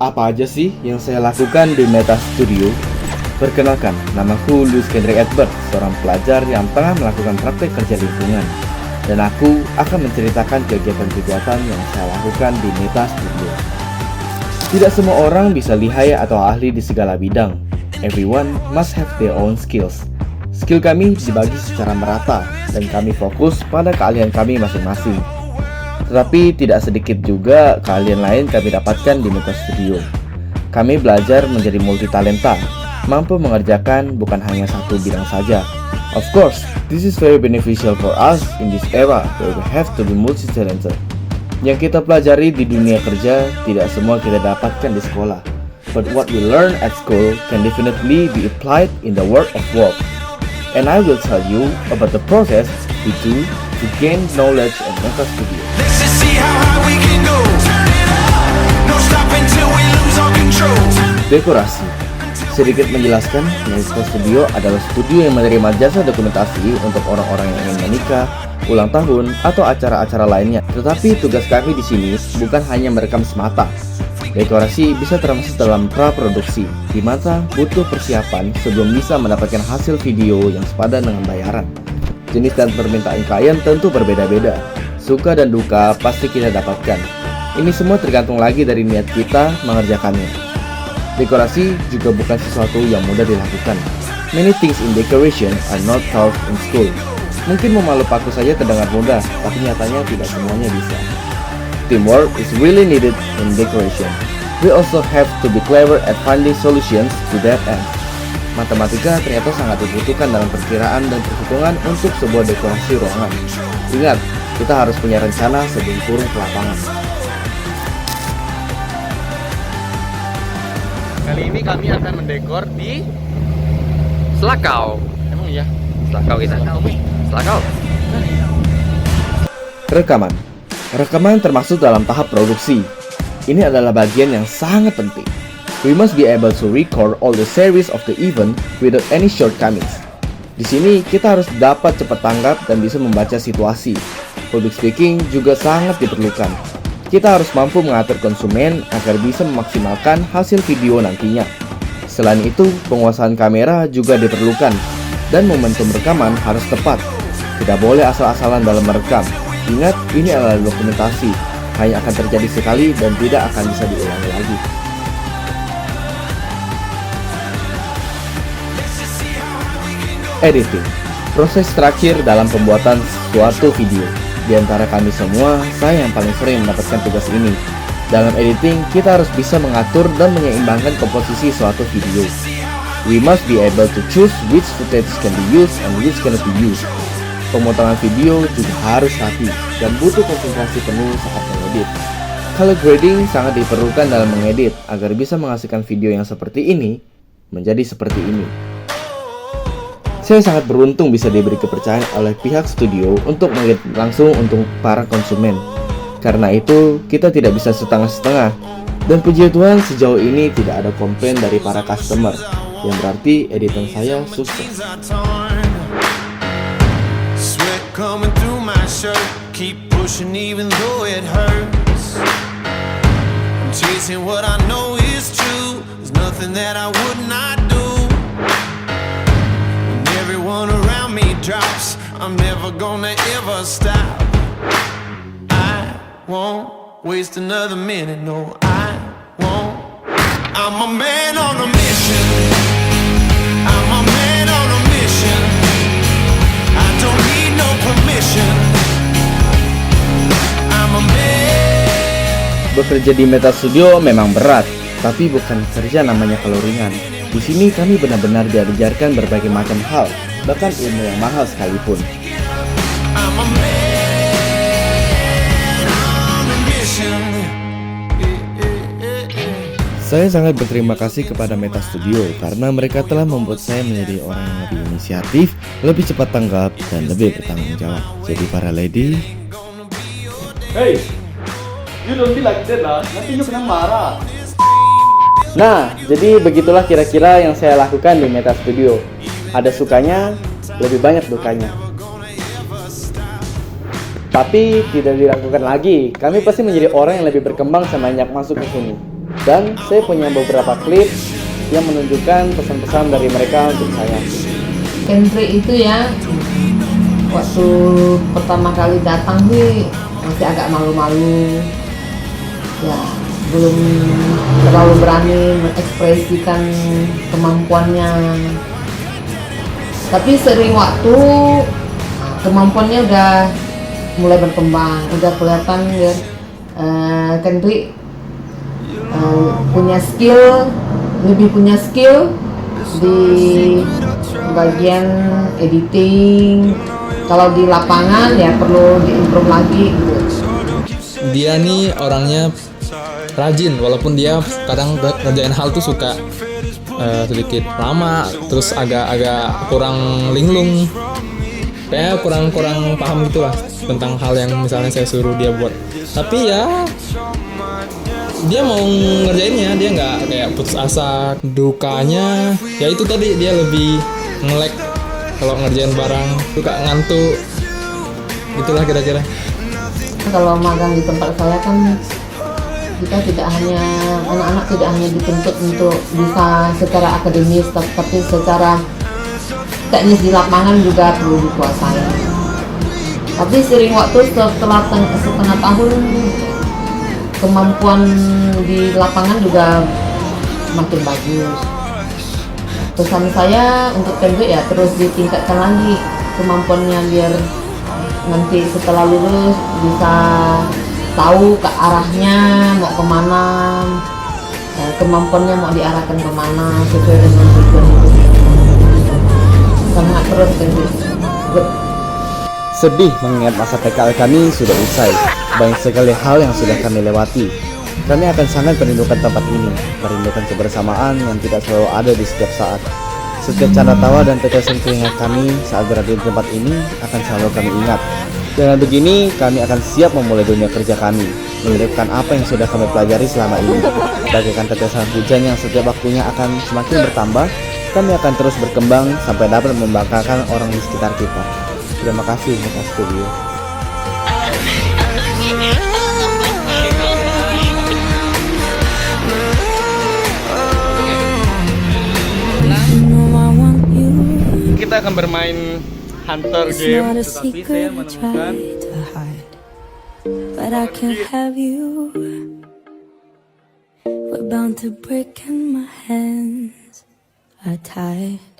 Apa aja sih yang saya lakukan di Meta Studio? Perkenalkan, namaku Luis Kendrick Edward, seorang pelajar yang tengah melakukan praktek kerja lingkungan. Dan aku akan menceritakan kegiatan-kegiatan yang saya lakukan di Meta Studio. Tidak semua orang bisa lihai atau ahli di segala bidang. Everyone must have their own skills. Skill kami dibagi secara merata, dan kami fokus pada keahlian kami masing-masing. Tetapi tidak sedikit juga keahlian lain kami dapatkan di Meta Studio. Kami belajar menjadi multitalenta, mampu mengerjakan bukan hanya satu bidang saja. Of course, this is very beneficial for us in this era where we have to be multi-talented. Yang kita pelajari di dunia kerja tidak semua kita dapatkan di sekolah. But what we learn at school can definitely be applied in the world of work. And I will tell you about the process we do to gain knowledge at Meta Studio. Dekorasi. Sedikit menjelaskan, Meta Studio adalah studio yang menerima jasa dokumentasi untuk orang-orang yang ingin menikah, ulang tahun, atau acara-acara lainnya. Tetapi tugas kami di sini bukan hanya merekam semata. Dekorasi bisa termasuk dalam praproduksi, di mana butuh persiapan sebelum bisa mendapatkan hasil video yang sepadan dengan bayaran. Jenis dan permintaan klien tentu berbeda-beda. Suka dan duka pasti kita dapatkan. Ini semua tergantung lagi dari niat kita mengerjakannya. Dekorasi juga bukan sesuatu yang mudah dilakukan. Many things in decoration are not taught in school. Mungkin memalu paku saja terdengar mudah, tapi nyatanya tidak semuanya bisa. Teamwork is really needed in decoration. We also have to be clever at finding solutions to that end. Matematika ternyata sangat dibutuhkan dalam perkiraan dan perhitungan untuk sebuah dekorasi ruangan. Ingat, kita harus punya rencana sebelum turun ke lapangan. Kali ini kami akan mendekor di Selakau. Emang iya? Selakau kita. Selakau. Rekaman. Rekaman termasuk dalam tahap produksi. Ini adalah bagian yang sangat penting. We must be able to record all the series of the event without any shortcomings. Di sini kita harus dapat cepat tanggap dan bisa membaca situasi. Public speaking juga sangat diperlukan. Kita harus mampu mengatur konsumen agar bisa memaksimalkan hasil video nantinya. Selain itu, penguasaan kamera juga diperlukan dan momentum rekaman harus tepat. Tidak boleh asal-asalan dalam merekam. Ingat, ini adalah dokumentasi, hanya akan terjadi sekali dan tidak akan bisa diulangi lagi. Editing, proses terakhir dalam pembuatan suatu video. Di antara kami semua, saya yang paling sering mendapatkan tugas ini. Dalam editing, kita harus bisa mengatur dan menyeimbangkan komposisi suatu video. We must be able to choose which footage can be used and which cannot be used. Pemotongan video juga harus rapi dan butuh konsentrasi penuh saat mengedit. Color grading sangat diperlukan dalam mengedit agar bisa menghasilkan video yang seperti ini menjadi seperti ini. Saya sangat beruntung bisa diberi kepercayaan oleh pihak studio untuk mengedit langsung untuk para konsumen. Karena itu, kita tidak bisa setengah-setengah. Dan puji Tuhan sejauh ini tidak ada komplain dari para customer, yang berarti editan saya sukses. Coming through my shirt, keep pushing even though it hurts. I'm chasing what I know is true. There's nothing that I would not do. When everyone around me drops, I'm never gonna ever stop. I won't waste another minute, no I won't. I'm a man on a mission. I'm a man on a mission. I don't need no permission. I'm a man. Bekerja di Meta Studio memang berat, tapi bukan kerja namanya kalau ringan. Di sini kami benar-benar diajarkan berbagai macam hal, bahkan ilmu yang mahal sekalipun. I'm a man on a mission. Saya sangat berterima kasih kepada Meta Studio karena mereka telah membuat saya menjadi orang yang lebih inisiatif, lebih cepat tanggap, dan lebih bertanggung jawab. Jadi para lady, hey, you don't be like that lah, nanti you kena marah. Nah, jadi begitulah kira-kira yang saya lakukan di Meta Studio. Ada sukanya, lebih banyak dukanya. Tapi tidak dilakukan lagi. Kami pasti menjadi orang yang lebih berkembang semenjak masuk ke sini. Dan saya punya beberapa klip yang menunjukkan pesan-pesan dari mereka untuk saya. Kendrick itu ya, waktu pertama kali datang sih masih agak malu-malu, ya belum terlalu berani mengekspresikan kemampuannya. Tapi sering waktu kemampuannya udah mulai berkembang, udah kelihatan ya, Kendrick punya skill, lebih punya skill di bagian editing. Kalau di lapangan ya perlu diimprove lagi gitu. Dia nih orangnya rajin, walaupun dia kadang ngerjain hal tuh suka sedikit lama, terus agak kurang linglung, kayak kurang paham gitu lah tentang hal yang misalnya saya suruh dia buat. Tapi ya dia mau ngerjainnya, dia nggak kayak putus asa. Dukanya ya itu tadi, dia lebih nge-lag kalau ngerjain barang, suka ngantuk, itulah kira-kira. Kalau magang di tempat saya kan kita tidak hanya, anak-anak tidak hanya dituntut untuk bisa secara akademis, tapi secara teknis di lapangan juga perlu dikuasai. Tapi sering waktu setelah setengah tahun, kemampuan di lapangan juga makin bagus. Pesan saya untuk Kendrick ya terus ditingkatkan lagi kemampuannya, biar nanti setelah lulus bisa tahu ke arahnya mau kemana, kemampuannya mau diarahkan kemana sesuai dengan tujuan itu. Semangat terus Kendrick. Sedih mengingat masa PKL kami sudah usai. Banyak sekali hal yang sudah kami lewati. Kami akan sangat merindukan tempat ini, merindukan kebersamaan yang tidak selalu ada di setiap saat. Setiap canda tawa dan tetesan keringat kami saat berada di tempat ini akan selalu kami ingat. Dengan begini, kami akan siap memulai dunia kerja kami, menghidupkan apa yang sudah kami pelajari selama ini. Bagaikan tetesan hujan yang setiap waktunya akan semakin bertambah, kami akan terus berkembang sampai dapat membanggakan orang di sekitar kita. Terima kasih Meta Studio. Kita akan bermain Hunter game, tetapi saya menemukan but I can't have you. We're bound to break and my hands are tied.